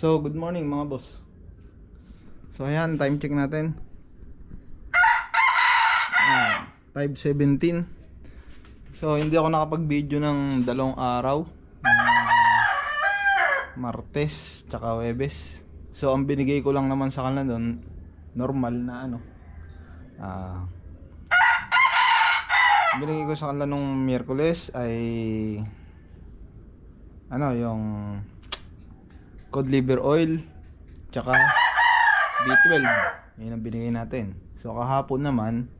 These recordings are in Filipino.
So, good morning mga boss. So, ayan, time check natin. 5:17. So, hindi ako nakapag-video ng 2 araw. Martes, tsaka Huwebes. So, ang binigay ko lang naman sa kanila doon, normal na ano. Binigay ko sa kanila nung Miyerkules ay ano, yung cod liver oil tsaka B12. Yun ang binigay natin. So kahapon naman,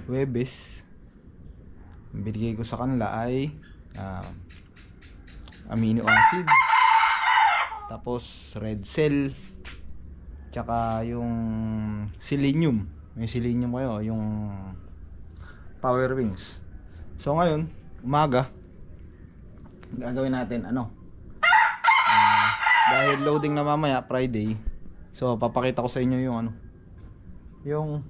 Huwebes, ang binigay ko sa kanila ay amino acid, tapos red cell, tsaka yung selenium. May selenium kayo, yung power wings. So ngayon, umaga, gagawin natin ano, dahil loading na mamaya Friday. So papakita ko sa inyo yung ano, yung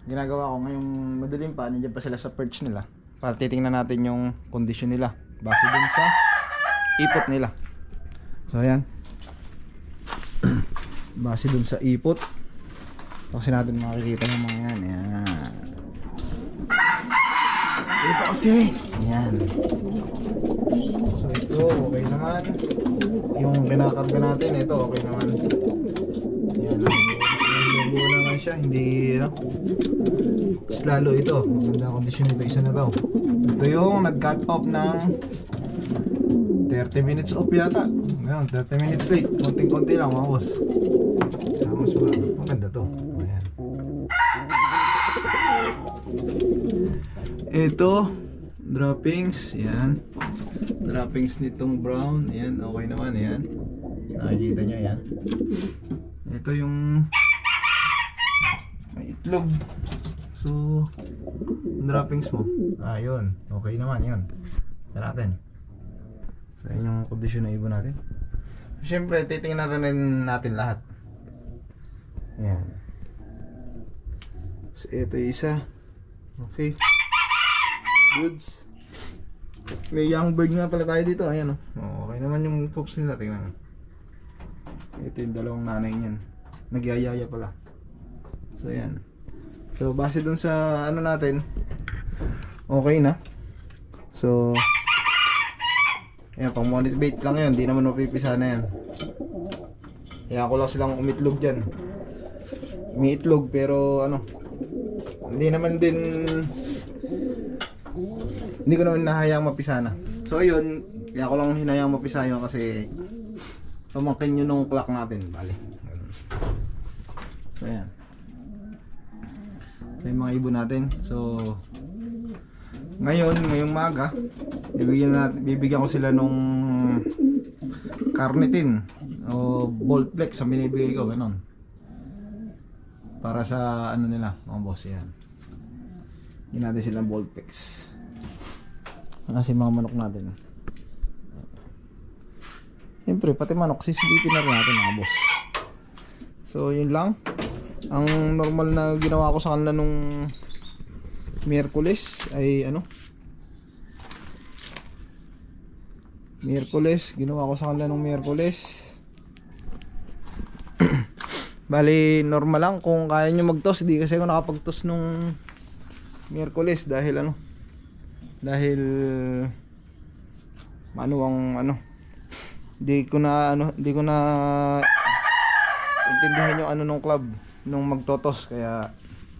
ginagawa ko ngayong madilim pa. Nandiyan pa sila sa perch nila. Para titingnan natin yung condition nila base dun sa ipot nila. So ayan, base dun sa ipot kasi natin makikita ng mga yan. Ayan, ito kasi yan. So ito okay naman. Yung kinakarga natin, ito okay naman. Yan, lubo naman siya, hindi no? Mas lalo ito, maganda kondisyon nito, isa na to. Ito yung nag-cut off ng 30 minutes off yata. Ngayon, 30 minutes late, konting-konti lang mga boss. Mas maganda to. Ayan. Ito droppings, yan. Droppings nitong brown, yan, okay naman, yan. Nakikita nyo, yan. Ito yung may itlog. So, droppings mo. Yun, okay naman, yun. Yan natin. So, yun yung kondisyon na ibon natin. Siyempre, titingnan rin natin lahat. Yan. So, ito yung isa. Okay. Goods. May young bird nga pala tayo dito. Ayan o. Okay naman yung poops nila. Tingnan. Ito yung dalawang nanay niyan. Nagyayaya pala. So ayan. So base dun sa ano natin, okay na. So ayan, pang motivate lang yun. Hindi naman mapipisa na yan. Kaya ko lang silang umitlog dyan. Umiitlog pero ano, hindi ko naman nahayang mapisana. So ayun, kaya ko lang hinayang mapisa yun kasi pamangkin yun nung clock natin. Bali. So ayan. So yung mga ibon natin. So ngayong maga, bibigyan ko sila nung carnitin o Voltplex ang binibigay ko, ganon. Para sa ano nila, mga boss, yan. Hindi natin silang Voltplex. Kasi mga manok natin. Siyempre, pati manok, sisilipin na rin natin mga boss. So, yun lang. Ang normal na ginawa ko sa kanila nung Miyerkules ay ano? Ginawa ko sa kanila nung Miyerkules. Bali, normal lang kung kaya nyo mag-toss. Hindi kasi ako nakapag-toss nung Miyerkules dahil ano? Dahil hindi ko na intindihan yung ano nung club nung magtotos, kaya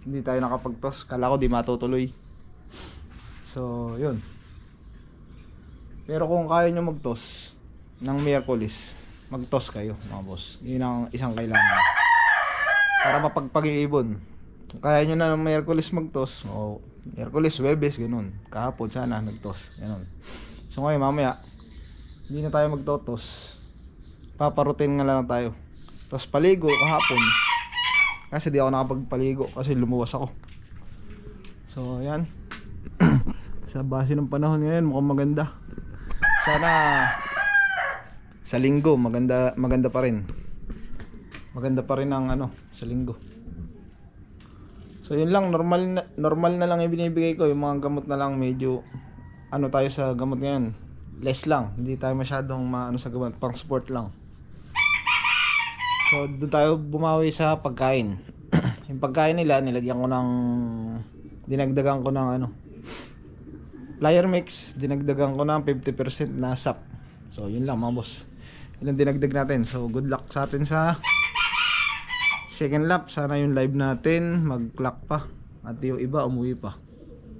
hindi tayo nakapagtos. Kala ko di matutuloy. So yun. Pero kung kaya nyo magtos ng Miyerkules, magtos kayo mga boss. Yun ang isang kailangan para mapagpag-iibon. Kung kaya nyo na ng Miyerkules magtos, Miyerkules, Huwebes, ganun. Kahapon sana nagtos, ganun. So ngayon mamaya hindi na tayo magtotos, paparutin nga lang tayo. Tapos paligo kahapon kasi di ako nakapagpaligo kasi lumuwas ako. So ayan. Sa base ng panahon ngayon mukhang maganda. Sana sa linggo maganda pa rin. Maganda pa rin ang ano, sa linggo. So yun lang, normal na lang yung binibigay ko. Yung mga gamot na lang, medyo ano tayo sa gamot ngayon, less lang, hindi tayo masyadong maano sa gamot, pang sport lang. So doon tayo bumawi sa pagkain. Yung pagkain nila, nilagyan ko ng, dinagdagan ko ng ano, Flyer Mix, dinagdagan ko ng 50% na sap. So yun lang mga boss, yun ang dinagdag natin. So good luck sa atin sa second lap. Sana yung live natin mag-clock pa at yung iba umuwi pa.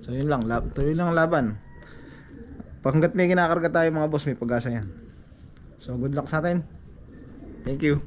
So yun lang, tuloy lang laban. Hanggat may kinakarga tayo mga boss, may pag-asa yan. So good luck sa atin. Thank you.